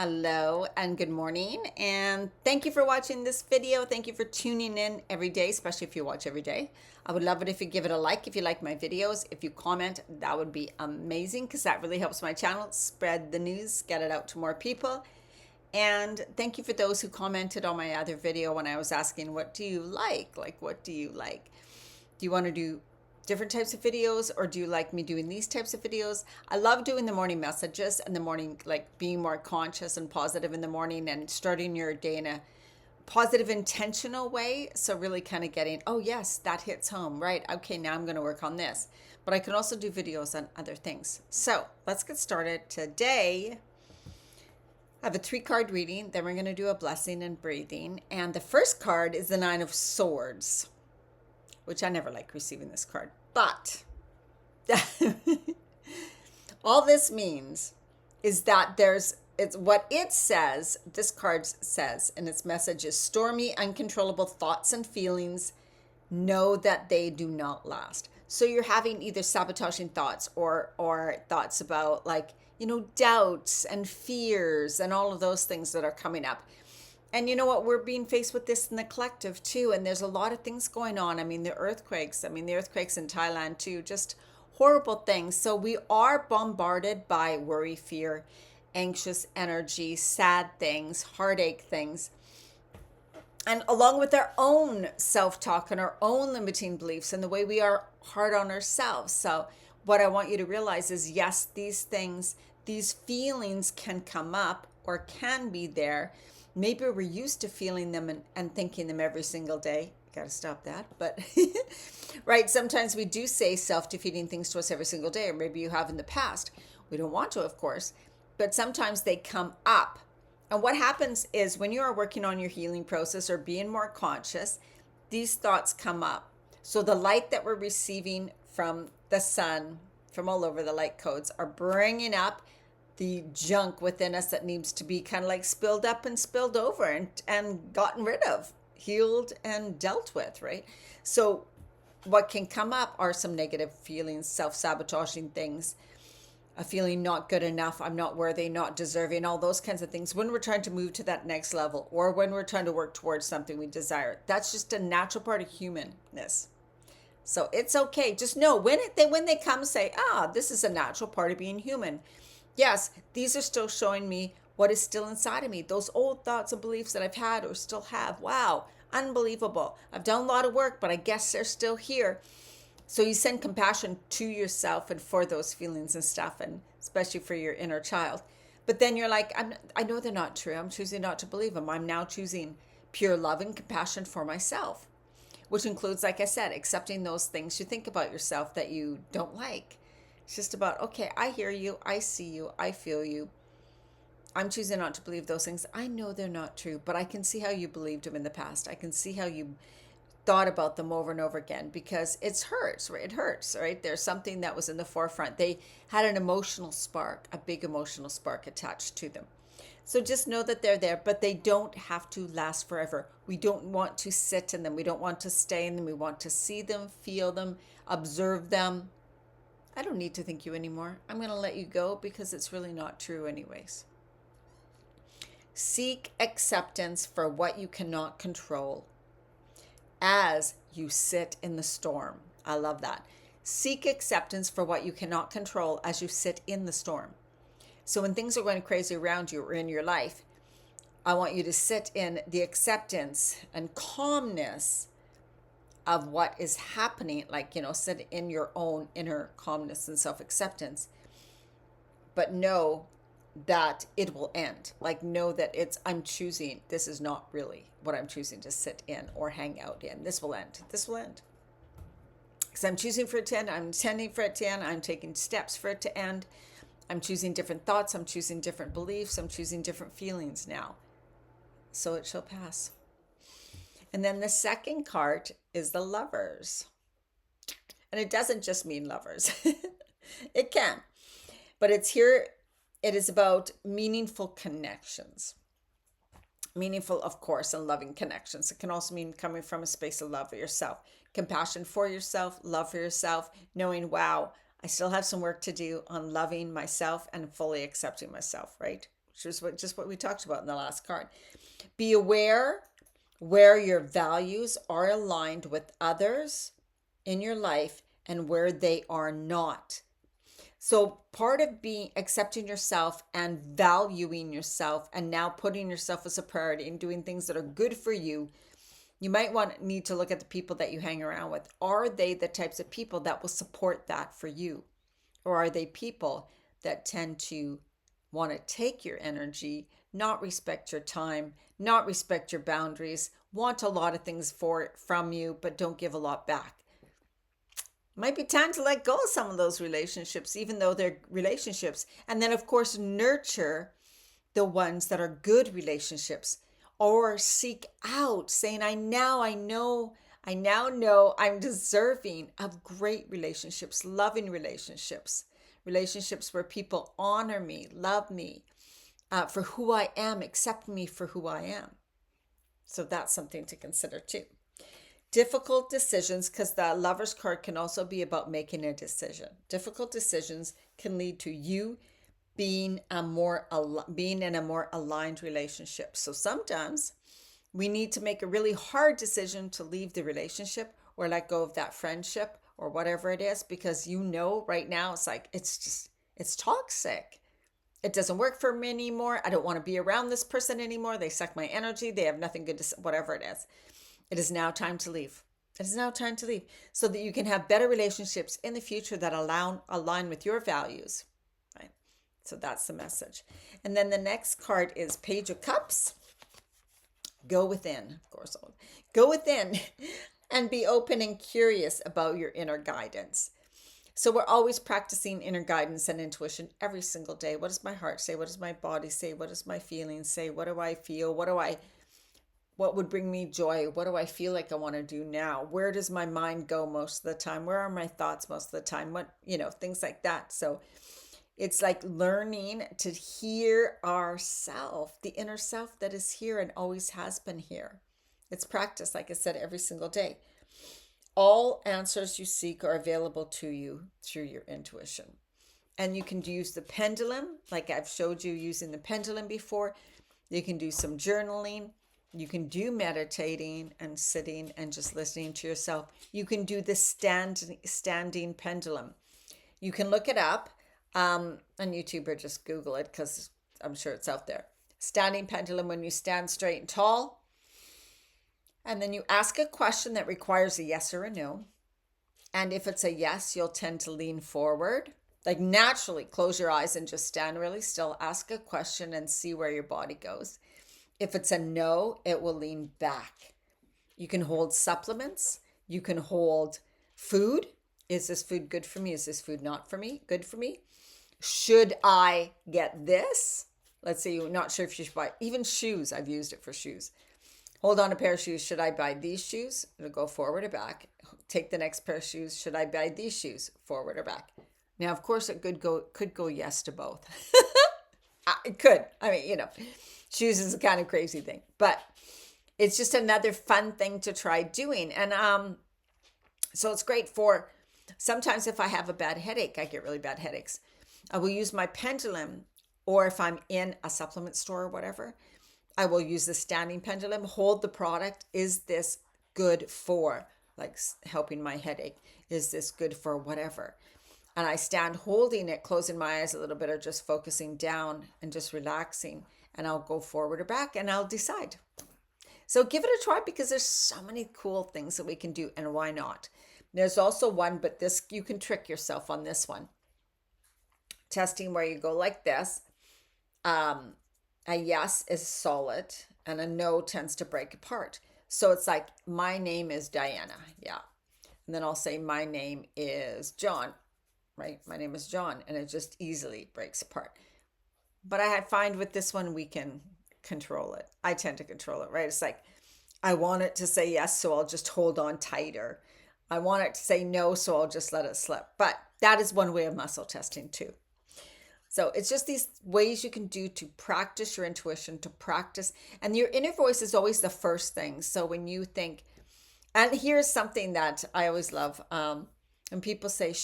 Hello and good morning, and thank you for watching this video. Thank you for tuning in every day, especially if you watch every day. I would love it if you give it a like if you like my videos. If you comment, that would be amazing because that really helps my channel spread the news, get it out to more people. And thank you for those who commented on my other video when I was asking, what do you like? Like, what do you like? Do you want to do different types of videos, or do you like me doing these types of videos? I love doing the morning messages and the morning, like being more conscious and positive in the morning and starting your day in a positive, intentional way. So really kind of getting, oh yes, that hits home, right? Okay, now I'm going to work on this. But I can also do videos on other things. So let's get started. Today, I have a 3-card reading. Then we're going to do a blessing and breathing. And the first card is the Nine of Swords, which I never like receiving this card. But all this means is that it's what it says, this card says, and its message is stormy, uncontrollable thoughts and feelings. Know that they do not last. So you're having either sabotaging thoughts or thoughts about, like, doubts and fears and all of those things that are coming up. And you know what? We're being faced with this in the collective too. And there's a lot of things going on. The earthquakes in Thailand too, just horrible things. So we are bombarded by worry, fear, anxious energy, sad things, heartache things. And along with our own self-talk and our own limiting beliefs and the way we are hard on ourselves. So what I want you to realize is, yes, these things, these feelings can come up or can be there. Maybe we're used to feeling them and thinking them every single day. Got to stop that. But, right, sometimes we do say self-defeating things to us every single day, or maybe you have in the past. We don't want to, of course, but sometimes they come up. And what happens is when you are working on your healing process or being more conscious, these thoughts come up. So the light that we're receiving from the sun, from all over the light codes, are bringing up the junk within us that needs to be kind of like spilled up and spilled over and gotten rid of, healed and dealt with, right? So what can come up are some negative feelings, self-sabotaging things, a feeling not good enough, I'm not worthy, not deserving, all those kinds of things when we're trying to move to that next level or when we're trying to work towards something we desire. That's just a natural part of humanness. So it's okay. Just know when they come, say, this is a natural part of being human. Yes, these are still showing me what is still inside of me. Those old thoughts and beliefs that I've had or still have. Wow, unbelievable. I've done a lot of work, but I guess they're still here. So you send compassion to yourself and for those feelings and stuff, and especially for your inner child. But then you're like, I know they're not true. I'm choosing not to believe them. I'm now choosing pure love and compassion for myself, which includes, like I said, accepting those things you think about yourself that you don't like. It's just about, okay, I hear you, I see you, I feel you. I'm choosing not to believe those things. I know they're not true, but I can see how you believed them in the past. I can see how you thought about them over and over again because it hurts, right? It hurts, right? There's something that was in the forefront. They had an emotional spark, a big emotional spark attached to them. So just know that they're there, but they don't have to last forever. We don't want to sit in them. We don't want to stay in them. We want to see them, feel them, observe them. I don't need to think you anymore. I'm going to let you go because it's really not true anyways. Seek acceptance for what you cannot control as you sit in the storm. I love that. Seek acceptance for what you cannot control as you sit in the storm. So when things are going crazy around you or in your life, I want you to sit in the acceptance and calmness of what is happening. Like, sit in your own inner calmness and self-acceptance, but know that it will end. Like, know that I'm choosing, this is not really what I'm choosing to sit in or hang out in. This will end. Because I'm choosing for it to end. I'm intending for it to end. I'm taking steps for it to end. I'm choosing different thoughts. I'm choosing different beliefs. I'm choosing different feelings now. So it shall pass. And then the second card is the Lovers. And it doesn't just mean lovers. It can. But it's here. It is about meaningful connections. Meaningful, of course, and loving connections. It can also mean coming from a space of love for yourself, compassion for yourself, love for yourself, knowing, wow, I still have some work to do on loving myself and fully accepting myself, right? which is just what we talked about in the last card. Be aware where your values are aligned with others in your life and where they are not. So part of being accepting yourself and valuing yourself and now putting yourself as a priority and doing things that are good for you, you might need to look at the people that you hang around with. Are they the types of people that will support that for you? Or are they people that tend to want to take your energy, not respect your time, not respect your boundaries, want a lot of things from you, but don't give a lot back? Might be time to let go of some of those relationships, even though they're relationships. And then, of course, nurture the ones that are good relationships, or seek out saying, I now know I'm deserving of great relationships, loving relationships, relationships where people honor me, love me for who I am, accept me for who I am. So that's something to consider too. Difficult decisions, because the Lover's card can also be about making a decision. Difficult decisions can lead to you being in a more aligned relationship. So sometimes we need to make a really hard decision to leave the relationship or let go of that friendship or whatever it is, because right now it's toxic. It doesn't work for me anymore. I don't want to be around this person anymore. They suck my energy. They have nothing good to say, whatever it is. It is now time to leave. It is now time to leave so that you can have better relationships in the future that align with your values. Right? So that's the message. And then the next card is Page of Cups. Go within, of course. Go within and be open and curious about your inner guidance. So we're always practicing inner guidance and intuition every single day. What does my heart say? What does my body say? What does my feelings say? What do I feel? What would bring me joy? What do I feel like I want to do now? Where does my mind go most of the time? Where are my thoughts most of the time? Things like that. So it's like learning to hear ourself, the inner self that is here and always has been here. It's practice, like I said, every single day. All answers you seek are available to you through your intuition. And you can use the pendulum, like I've showed you using the pendulum before. You can do some journaling. You can do meditating and sitting and just listening to yourself. You can do the standing pendulum. You can look it up on YouTube or just Google it, because I'm sure it's out there. Standing pendulum, when you stand straight and tall. And then you ask a question that requires a yes or a no. And if it's a yes, you'll tend to lean forward. Like naturally, close your eyes and just stand really still. Ask a question and see where your body goes. If it's a no, it will lean back. You can hold supplements. You can hold food. Is this food good for me? Is this food not for me? Good for me? Should I get this? Let's say you're not sure if you should buy, even shoes. I've used it for shoes. Hold on a pair of shoes. Should I buy these shoes? It'll go forward or back. Take the next pair of shoes. Should I buy these shoes? Forward or back? Now, of course, it could go yes to both. It could. Shoes is a kind of crazy thing, but it's just another fun thing to try doing. And so it's great for sometimes if I have a bad headache, I get really bad headaches. I will use my pendulum, or if I'm in a supplement store or whatever, I will use the standing pendulum, hold the product. Is this good for helping my headache? Is this good for whatever? And I stand holding it, closing my eyes a little bit, or just focusing down and just relaxing. And I'll go forward or back and I'll decide. So give it a try, because there's so many cool things that we can do, and why not? There's also one, but this, you can trick yourself on this one. Testing where you go like this. A yes is solid and a no tends to break apart. So it's like, my name is Diana. Yeah. And then I'll say, my name is John, right? My name is John. And it just easily breaks apart. But I find with this one, we can control it. I tend to control it, right? It's like, I want it to say yes, so I'll just hold on tighter. I want it to say no, so I'll just let it slip. But that is one way of muscle testing too. So it's just these ways you can do to practice your intuition, to practice. And your inner voice is always the first thing. So when you think, and here's something that I always love. When people say,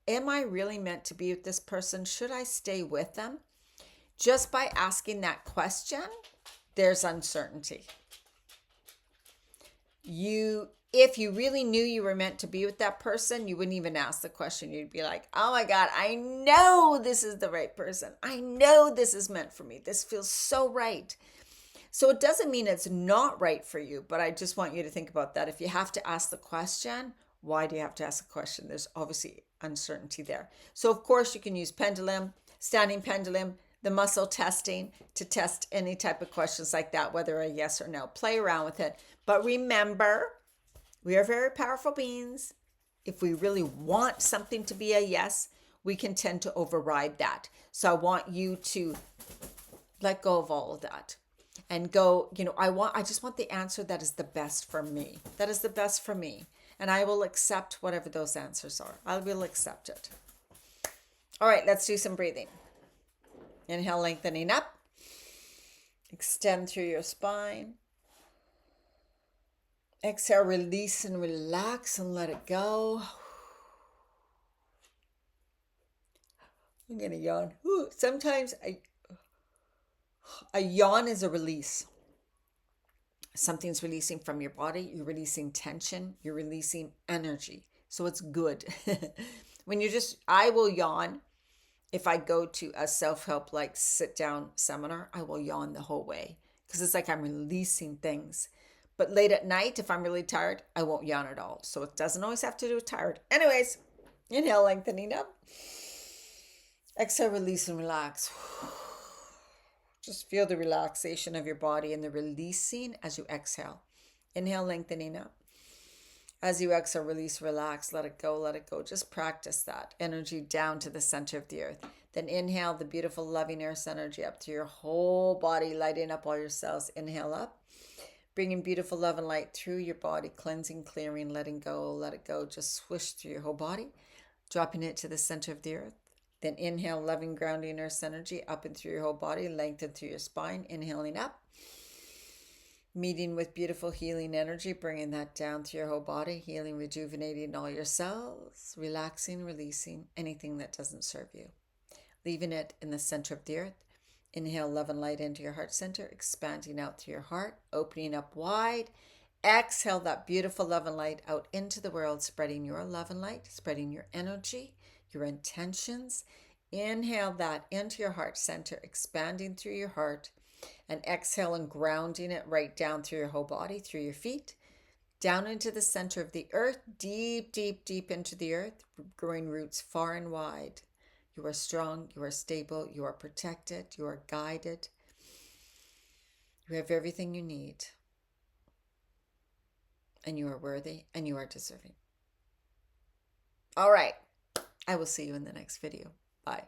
am I really meant to be with this person? Should I stay with them? just by asking that question, there's uncertainty. If you really knew you were meant to be with that person, you wouldn't even ask the question. You'd be like, oh my God, I know this is the right person. I know this is meant for me. This feels so right. So it doesn't mean it's not right for you, but I just want you to think about that. If you have to ask the question, why do you have to ask the question? There's obviously uncertainty there. So of course you can use pendulum, standing pendulum, the muscle testing to test any type of questions like that, whether a yes or no. Play around with it. But remember, we are very powerful beings. If we really want something to be a yes, we can tend to override that. So I want you to let go of all of that and go, I just want the answer that is the best for me. That is the best for me. And I will accept whatever those answers are. I will accept it. All right, let's do some breathing. Inhale, lengthening up. Extend through your spine. Exhale, release and relax and let it go. I'm going to yawn. Sometimes a yawn is a release. Something's releasing from your body. You're releasing tension. You're releasing energy. So it's good. I will yawn. If I go to a self-help, like sit down seminar, I will yawn the whole way because it's like I'm releasing things. But late at night, if I'm really tired, I won't yawn at all. So it doesn't always have to do with tired. Anyways, inhale, lengthening up. Exhale, release and relax. Just feel the relaxation of your body and the releasing as you exhale. Inhale, lengthening up. As you exhale, release, relax, let it go, let it go. Just practice that energy down to the center of the earth. Then inhale the beautiful loving earth energy up to your whole body, lighting up all your cells. Inhale up, bringing beautiful love and light through your body, cleansing, clearing, letting go, let it go. Just swish through your whole body, dropping it to the center of the earth. Then inhale, loving, grounding earth energy up and through your whole body, lengthen through your spine, inhaling up. Meeting with beautiful healing energy, bringing that down through your whole body, healing, rejuvenating all your cells, relaxing, releasing anything that doesn't serve you. Leaving it in the center of the earth. Inhale love and light into your heart center, expanding out through your heart, opening up wide. Exhale that beautiful love and light out into the world, spreading your love and light, spreading your energy, your intentions. Inhale that into your heart center, expanding through your heart. And exhale and grounding it right down through your whole body, through your feet, down into the center of the earth, deep, deep, deep into the earth, growing roots far and wide. You are strong, you are stable, you are protected, you are guided. You have everything you need. And you are worthy and you are deserving. All right. I will see you in the next video. Bye.